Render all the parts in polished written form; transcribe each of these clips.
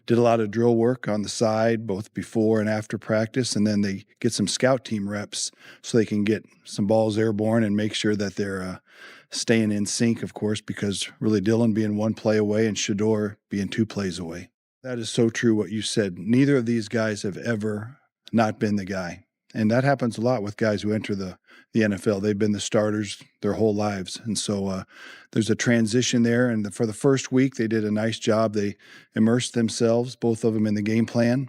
did a lot of drill work on the side, both before and after practice, and then they get some scout team reps so they can get some balls airborne and make sure that they're staying in sync, of course, because really Dylan being 1 play away and Shedeur being 2 plays away. That is so true what you said. Neither of these guys have ever not been the guy. And that happens a lot with guys who enter the NFL. They've been the starters their whole lives. And so there's a transition there. And for the first week, they did a nice job. They immersed themselves, both of them, in the game plan.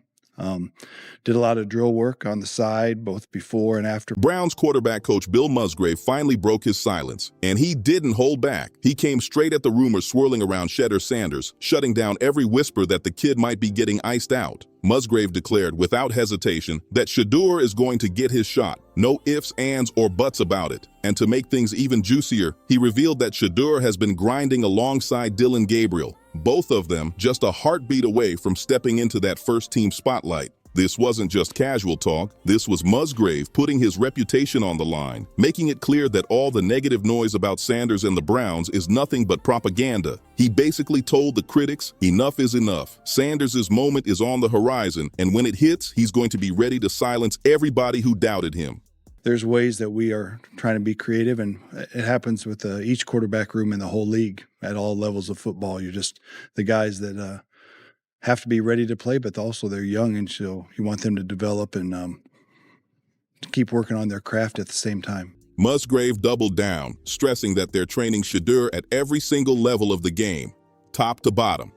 Did a lot of drill work on the side, both before and after. Browns quarterback coach Bill Musgrave finally broke his silence, and he didn't hold back. He came straight at the rumors swirling around Shedeur Sanders, shutting down every whisper that the kid might be getting iced out. Musgrave declared without hesitation that Shedeur is going to get his shot. No ifs, ands, or buts about it. And to make things even juicier, he revealed that Shedeur has been grinding alongside Dillon Gabriel, both of them just a heartbeat away from stepping into that first-team spotlight. This wasn't just casual talk. This was Musgrave putting his reputation on the line, making it clear that all the negative noise about Sanders and the Browns is nothing but propaganda. He basically told the critics, enough is enough. Sanders' moment is on the horizon, and when it hits, he's going to be ready to silence everybody who doubted him. There's ways that we are trying to be creative, and it happens with each quarterback room in the whole league at all levels of football. You're just the guys that have to be ready to play, but also they're young, and so you want them to develop and keep working on their craft at the same time. Musgrave doubled down, stressing that they're training Shedeur at every single level of the game, top to bottom.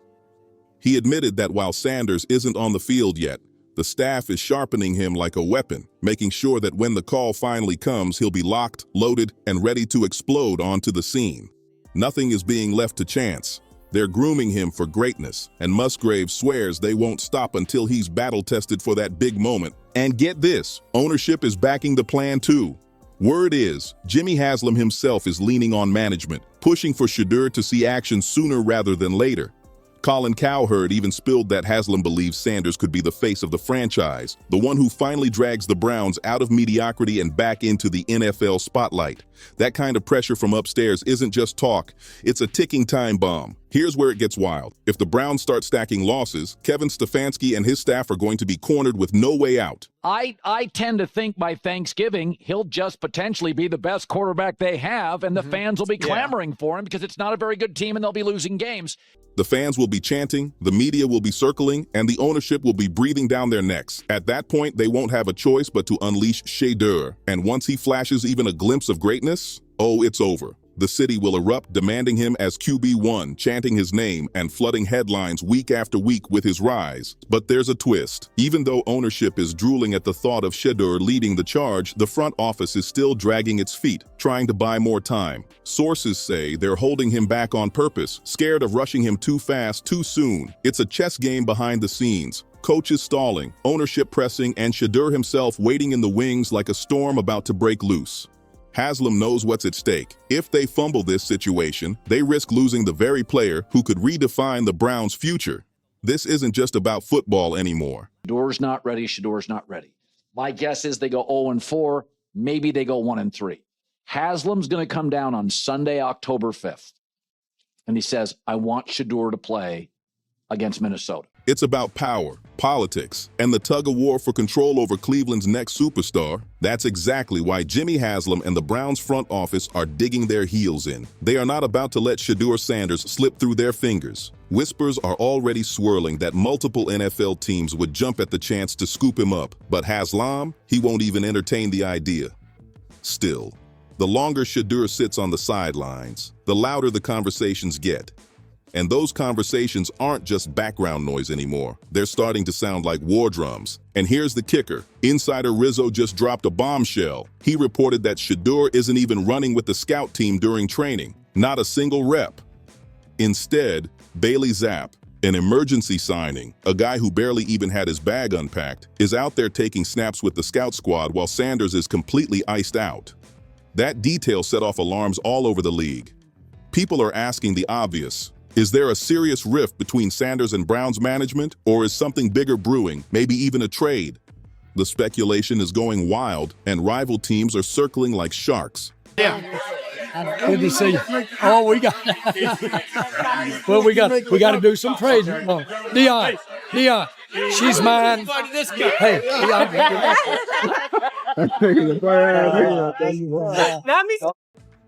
He admitted that while Sanders isn't on the field yet, the staff is sharpening him like a weapon, making sure that when the call finally comes, he'll be locked, loaded, and ready to explode onto the scene. Nothing is being left to chance. They're grooming him for greatness, and Musgrave swears they won't stop until he's battle-tested for that big moment. And get this, ownership is backing the plan too. Word is, Jimmy Haslam himself is leaning on management, pushing for Shedeur to see action sooner rather than later. Colin Cowherd even spilled that Haslam believes Sanders could be the face of the franchise, the one who finally drags the Browns out of mediocrity and back into the NFL spotlight. That kind of pressure from upstairs isn't just talk, it's a ticking time bomb. Here's where it gets wild. If the Browns start stacking losses, Kevin Stefanski and his staff are going to be cornered with no way out. I tend to think by Thanksgiving, he'll just potentially be the best quarterback they have, and the fans will be clamoring for him because it's not a very good team and they'll be losing games. The fans will be chanting, the media will be circling, and the ownership will be breathing down their necks. At that point, they won't have a choice but to unleash Shedeur. And once he flashes even a glimpse of greatness, oh, it's over. The city will erupt, demanding him as QB1, chanting his name and flooding headlines week after week with his rise. But there's a twist. Even though ownership is drooling at the thought of Shedeur leading the charge, the front office is still dragging its feet, trying to buy more time. Sources say they're holding him back on purpose, scared of rushing him too fast, too soon. It's a chess game behind the scenes. Coaches stalling, ownership pressing, and Shedeur himself waiting in the wings like a storm about to break loose. Haslam knows what's at stake. If they fumble this situation, they risk losing the very player who could redefine the Browns' future. This isn't just about football anymore. Shedeur's not ready. Shedeur's not ready. My guess is they go 0-4. Maybe they go 1-3. Haslam's going to come down on Sunday, October 5th. And he says, I want Shedeur to play against Minnesota. It's about power, politics, and the tug-of-war for control over Cleveland's next superstar. That's exactly why Jimmy Haslam and the Browns front office are digging their heels in. They are not about to let Shedeur Sanders slip through their fingers. Whispers are already swirling that multiple NFL teams would jump at the chance to scoop him up. But Haslam, he won't even entertain the idea. Still, the longer Shedeur sits on the sidelines, the louder the conversations get. And those conversations aren't just background noise anymore. They're starting to sound like war drums. And here's the kicker. Insider Rizzo just dropped a bombshell. He reported that Shedeur isn't even running with the scout team during training. Not a single rep. Instead, Bailey Zapp, an emergency signing, a guy who barely even had his bag unpacked, is out there taking snaps with the scout squad while Sanders is completely iced out. That detail set off alarms all over the league. People are asking the obvious. Is there a serious rift between Sanders and Browns management, or is something bigger brewing, maybe even a trade? The speculation is going wild, and rival teams are circling like sharks. Yeah. Good to see you. Oh, we got. Well, we got to do some trading. Dion, Leon, she's mine. Hey, Leon.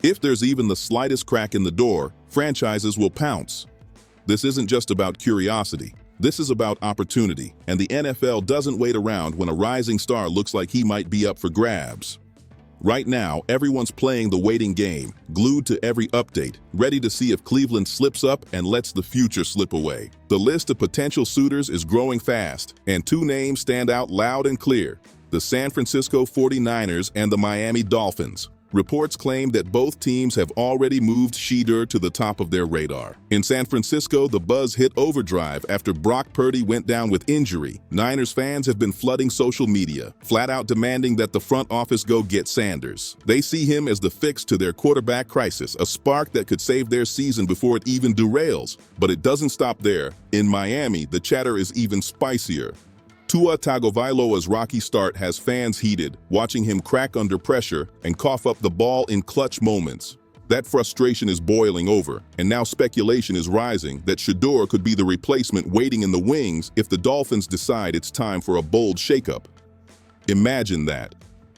If there's even the slightest crack in the door, franchises will pounce. This isn't just about curiosity. This is about opportunity, and the NFL doesn't wait around when a rising star looks like he might be up for grabs. Right now, everyone's playing the waiting game, glued to every update, ready to see if Cleveland slips up and lets the future slip away. The list of potential suitors is growing fast, and two names stand out loud and clear: the San Francisco 49ers and the Miami Dolphins. Reports claim that both teams have already moved Shedeur to the top of their radar. In San Francisco, the buzz hit overdrive after Brock Purdy went down with injury. Niners fans have been flooding social media, flat out demanding that the front office go get Sanders. They see him as the fix to their quarterback crisis, a spark that could save their season before it even derails. But it doesn't stop there. In Miami, the chatter is even spicier. Tua Tagovailoa's rocky start has fans heated, watching him crack under pressure and cough up the ball in clutch moments. That frustration is boiling over, and now speculation is rising that Shedeur could be the replacement waiting in the wings if the Dolphins decide it's time for a bold shakeup. Imagine that.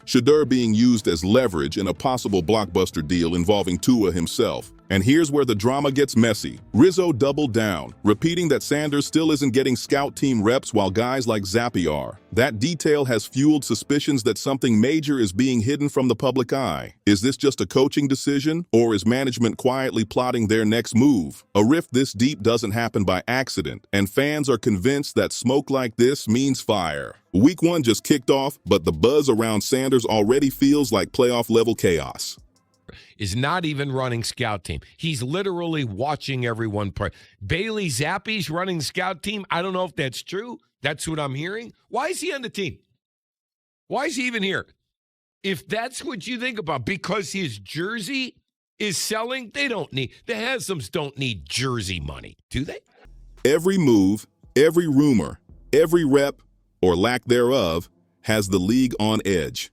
Shedeur being used as leverage in a possible blockbuster deal involving Tua himself. And here's where the drama gets messy. Rizzo doubled down, repeating that Sanders still isn't getting scout team reps while guys like Zappi are. That detail has fueled suspicions that something major is being hidden from the public eye. Is this just a coaching decision, or is management quietly plotting their next move? A rift this deep doesn't happen by accident, and fans are convinced that smoke like this means fire. Week 1 just kicked off, but the buzz around Sanders already feels like playoff-level chaos. Is not even running scout team. He's literally watching everyone play. Bailey Zappi's running scout team. I don't know if that's true. That's what I'm hearing. Why is he on the team? Why is he even here? If that's what you think about, because his jersey is selling, the Haslams don't need jersey money, do they? Every move, every rumor, every rep, or lack thereof, has the league on edge.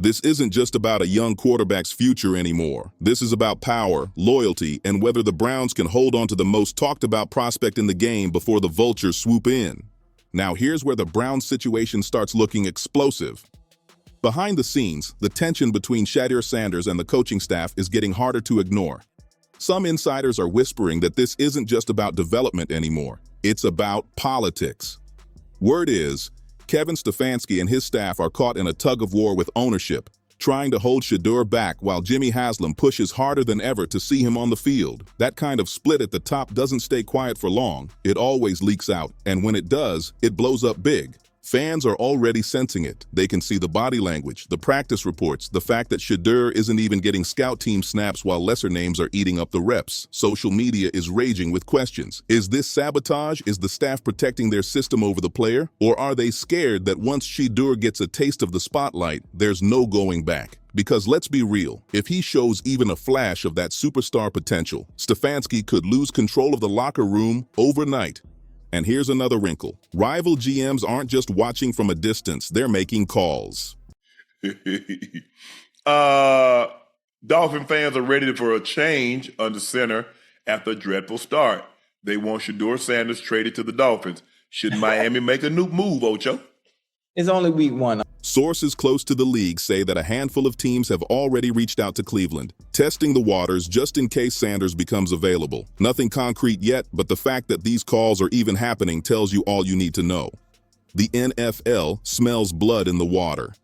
This isn't just about a young quarterback's future anymore. This is about power, loyalty, and whether the Browns can hold on to the most talked about prospect in the game before the vultures swoop in. Now here's where the Browns situation starts looking explosive. Behind the scenes, the tension between Shedeur Sanders and the coaching staff is getting harder to ignore. Some insiders are whispering that this isn't just about development anymore. It's about politics. Word is, Kevin Stefanski and his staff are caught in a tug-of-war with ownership, trying to hold Shedeur back while Jimmy Haslam pushes harder than ever to see him on the field. That kind of split at the top doesn't stay quiet for long. It always leaks out, and when it does, it blows up big. Fans are already sensing it. They can see the body language, the practice reports, the fact that Shedeur isn't even getting scout team snaps while lesser names are eating up the reps. Social media is raging with questions. Is this sabotage? Is the staff protecting their system over the player? Or are they scared that once Shedeur gets a taste of the spotlight, there's no going back? Because let's be real, if he shows even a flash of that superstar potential, Stefanski could lose control of the locker room overnight. And here's another wrinkle. Rival GMs aren't just watching from a distance, they're making calls. Dolphin fans are ready for a change under center after a dreadful start. They want Shedeur Sanders traded to the Dolphins. Should Miami make a new move, Ocho? It's only week 1. Sources close to the league say that a handful of teams have already reached out to Cleveland, testing the waters just in case Sanders becomes available. Nothing concrete yet, but the fact that these calls are even happening tells you all you need to know. The NFL smells blood in the water.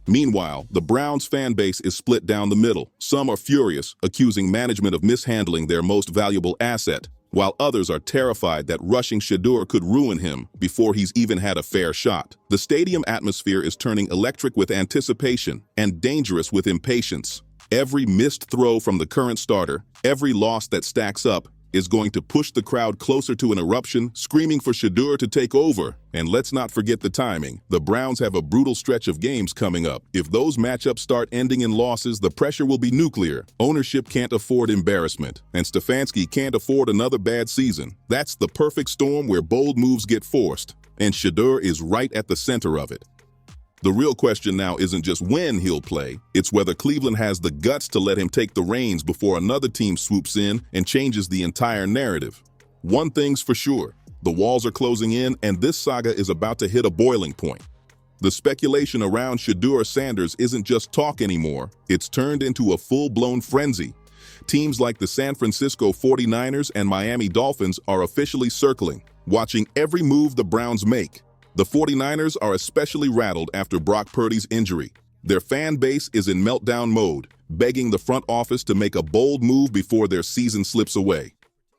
Meanwhile, the Browns fan base is split down the middle. Some are furious, accusing management of mishandling their most valuable asset, while others are terrified that rushing Shedeur could ruin him before he's even had a fair shot. The stadium atmosphere is turning electric with anticipation and dangerous with impatience. Every missed throw from the current starter, every loss that stacks up, is going to push the crowd closer to an eruption, screaming for Shedeur to take over. And let's not forget the timing. The Browns have a brutal stretch of games coming up. If those matchups start ending in losses, the pressure will be nuclear. Ownership can't afford embarrassment, and Stefanski can't afford another bad season. That's the perfect storm where bold moves get forced, and Shedeur is right at the center of it. The real question now isn't just when he'll play, it's whether Cleveland has the guts to let him take the reins before another team swoops in and changes the entire narrative. One thing's for sure, The walls are closing in, and this saga is about to hit a boiling point. The speculation around Shedeur Sanders isn't just talk anymore. It's turned into a full-blown frenzy. Teams like the San Francisco 49ers and Miami Dolphins are officially circling, watching every move the Browns make. The 49ers are especially rattled after Brock Purdy's injury. Their fan base is in meltdown mode, begging the front office to make a bold move before their season slips away.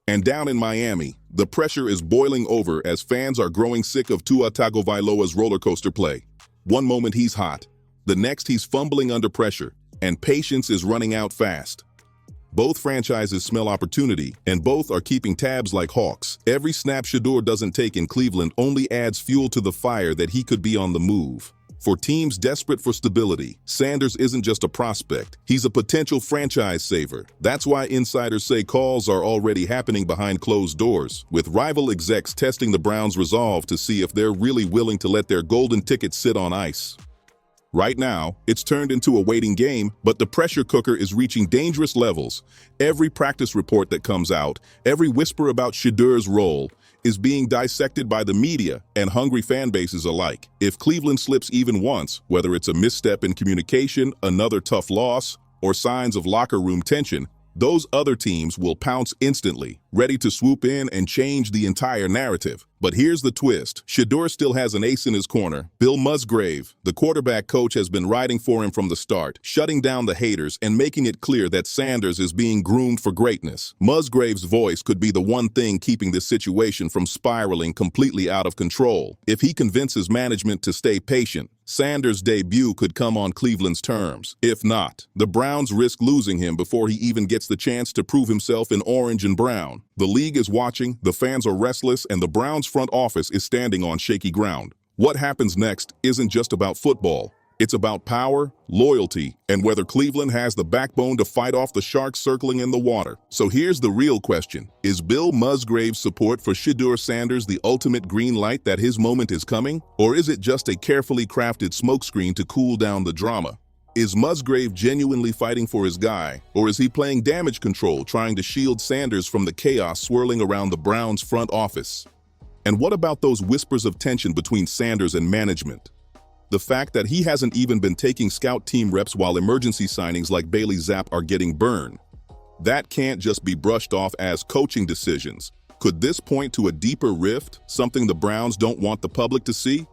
And down in Miami, the pressure is boiling over as fans are growing sick of Tua Tagovailoa's roller coaster play. One moment he's hot, the next he's fumbling under pressure, and patience is running out fast. Both franchises smell opportunity, and both are keeping tabs like hawks. Every snap Shedeur doesn't take in Cleveland only adds fuel to the fire that he could be on the move. For teams desperate for stability, Sanders isn't just a prospect, he's a potential franchise saver. That's why insiders say calls are already happening behind closed doors, with rival execs testing the Browns' resolve to see if they're really willing to let their golden ticket sit on ice. Right now, it's turned into a waiting game, but the pressure cooker is reaching dangerous levels. Every practice report that comes out, every whisper about Shedeur's role, is being dissected by the media and hungry fan bases alike. If Cleveland slips even once, whether it's a misstep in communication, another tough loss, or signs of locker room tension, those other teams will pounce instantly, ready to swoop in and change the entire narrative. But here's the twist. Shedeur still has an ace in his corner. Bill Musgrave, the quarterback coach, has been riding for him from the start, shutting down the haters and making it clear that Sanders is being groomed for greatness. Musgrave's voice could be the one thing keeping this situation from spiraling completely out of control. If he convinces management to stay patient, Sanders' debut could come on Cleveland's terms. If not, the Browns risk losing him before he even gets the chance to prove himself in orange and brown. The league is watching, the fans are restless, and the Browns' front office is standing on shaky ground. What happens next isn't just about football. It's about power, loyalty, and whether Cleveland has the backbone to fight off the sharks circling in the water. So here's the real question. Is Bill Musgrave's support for Shedeur Sanders the ultimate green light that his moment is coming? Or is it just a carefully crafted smokescreen to cool down the drama? Is Musgrave genuinely fighting for his guy, or is he playing damage control, trying to shield Sanders from the chaos swirling around the Browns' front office? And what about those whispers of tension between Sanders and management? The fact that he hasn't even been taking scout team reps while emergency signings like Bailey Zappe are getting burned. That can't just be brushed off as coaching decisions. Could this point to a deeper rift, something the Browns don't want the public to see?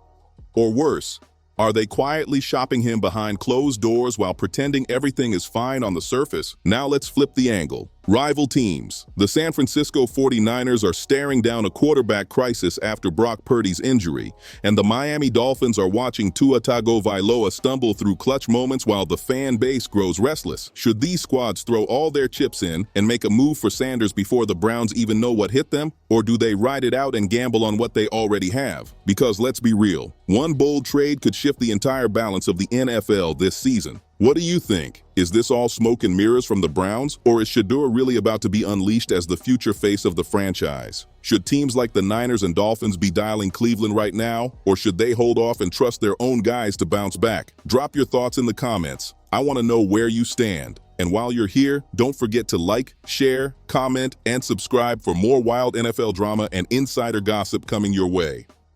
Or worse, are they quietly shopping him behind closed doors while pretending everything is fine on the surface? Now let's flip the angle. Rival teams. The San Francisco 49ers are staring down a quarterback crisis after Brock Purdy's injury, and the Miami Dolphins are watching Tua Tagovailoa stumble through clutch moments while the fan base grows restless. Should these squads throw all their chips in and make a move for Sanders before the Browns even know what hit them? Or do they ride it out and gamble on what they already have? Because let's be real, one bold trade could shift the entire balance of the NFL this season. What do you think? Is this all smoke and mirrors from the Browns, or is Shedeur really about to be unleashed as the future face of the franchise? Should teams like the Niners and Dolphins be dialing Cleveland right now, or should they hold off and trust their own guys to bounce back? Drop your thoughts in the comments. I want to know where you stand. And while you're here, don't forget to like, share, comment, and subscribe for more wild NFL drama and insider gossip coming your way.